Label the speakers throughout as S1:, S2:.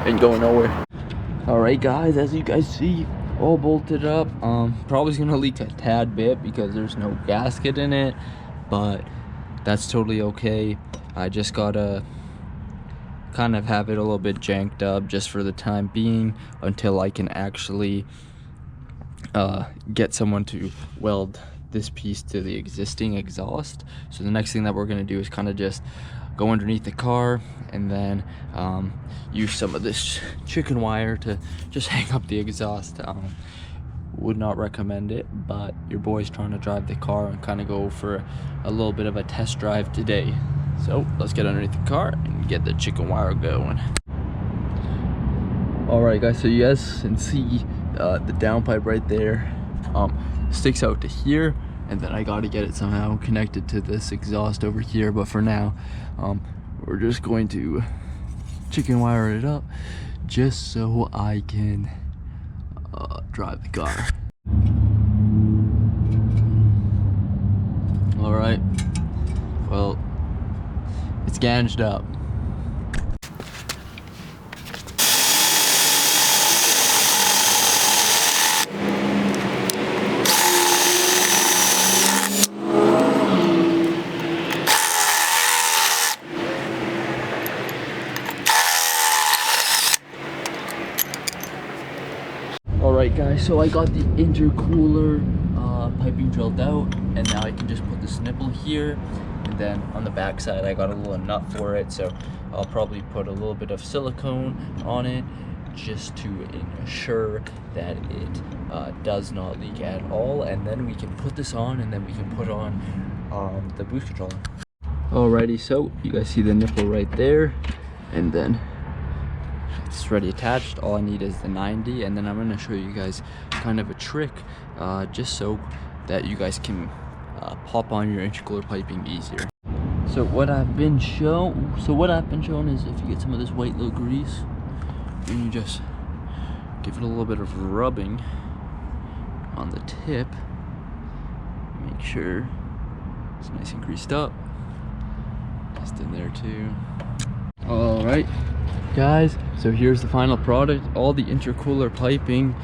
S1: ain't going nowhere. All right, guys, as you guys see, all bolted up. Probably gonna leak a tad bit because there's no gasket in it, but that's totally okay. I just gotta kind of have it a little bit janked up just for the time being until I can actually get someone to weld this piece to the existing exhaust. So the next thing that we're gonna do is kind of just go underneath the car and then use some of this chicken wire to just hang up the exhaust. Would not recommend it, but your boy's trying to drive the car and kind of go for a little bit of a test drive today. So let's get underneath the car and get the chicken wire going. All right, guys, so you guys can see the downpipe right there sticks out to here, and then I got to get it somehow connected to this exhaust over here. But for now, we're just going to chicken wire it up just so I can drive the car. All right, well, it's ganged up. Alright guys, so I got the intercooler piping drilled out, and now I can just put this nipple here, and then on the back side I got a little nut for it, so I'll probably put a little bit of silicone on it just to ensure that it does not leak at all, and then we can put this on, and then we can put on the boost controller. Alrighty, so you guys see the nipple right there, and then it's already attached. All I need is the 90, and then I'm going to show you guys kind of a trick just so that you guys can pop on your intercooler piping easier. So what I've been shown is if you get some of this white little grease and you just give it a little bit of rubbing on the tip, make sure it's nice and greased up, just in there too. All right guys, so here's the final product. All the intercooler piping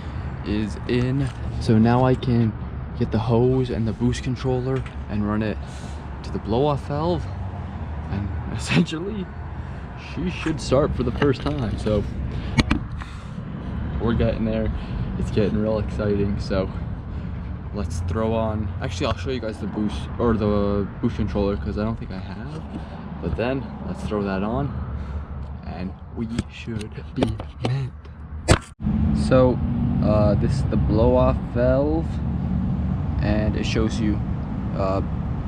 S1: is in, so now I can get the hose and the boost controller and run it to the blow-off valve, and essentially she should start for the first time. So we're getting there, it's getting real exciting. So let's throw on, actually I'll show you guys the boost controller because I don't think I have, but then let's throw that on and we should be mint. So this is the blow-off valve, and it shows you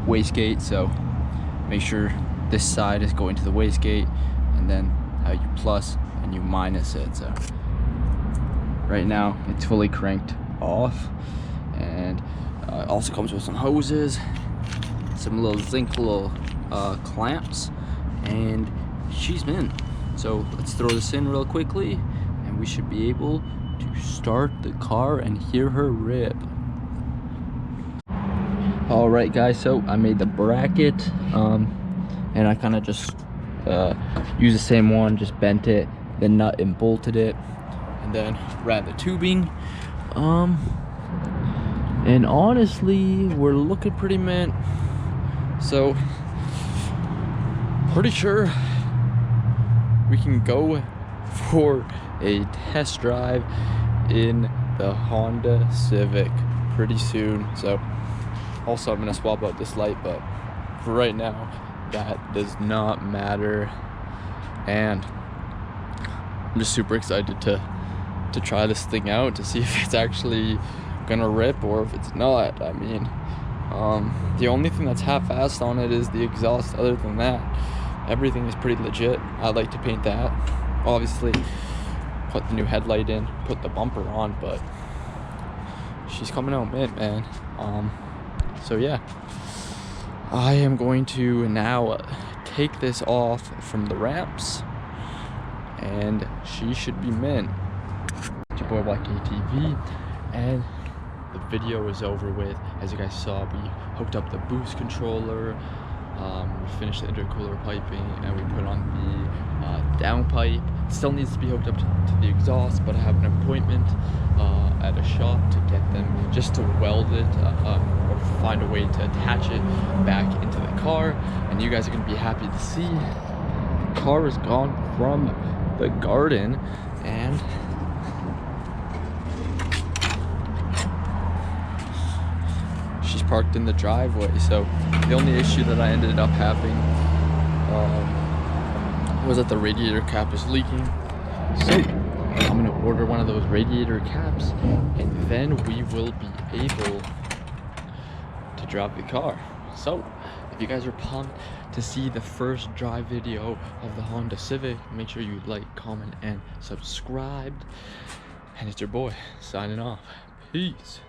S1: wastegate, so make sure this side is going to the wastegate, and then how you plus and you minus it. So right now it's fully cranked off, and it also comes with some hoses, some little zinc clamps, and she's mint. So let's throw this in real quickly, and we should be able to start the car and hear her rip. All right guys, so I made the bracket, and I kind of just used the same one, just bent it, then nut and bolted it, and then ran the tubing. And honestly, we're looking pretty mint, so pretty sure we can go for a test drive in the Honda Civic pretty soon. So also I'm gonna swap out this light, but for right now that does not matter, and I'm just super excited to try this thing out to see if it's actually gonna rip or if it's not. I mean, the only thing that's half-assed on it is the exhaust. Other than that, everything is pretty legit. I'd like to paint that, obviously put the new headlight in, put the bumper on, but she's coming out mint, man. So yeah, I am going to now take this off from the ramps, and she should be mint. It's your boy Black ATV, and the video is over with. As you guys saw, we hooked up the boost controller, finished the intercooler piping and we put on the downpipe. Still needs to be hooked up to the exhaust, but I have an appointment at a shop to get them just to weld it or find a way to attach it back into the car. And you guys are gonna be happy to see the car is gone from the garden and she's parked in the driveway. So the only issue that I ended up having was that the radiator cap is leaking. So I'm gonna order one of those radiator caps and then we will be able to drive the car. So if you guys are pumped to see the first drive video of the Honda Civic, make sure you like, comment, and subscribe. And it's your boy signing off. Peace.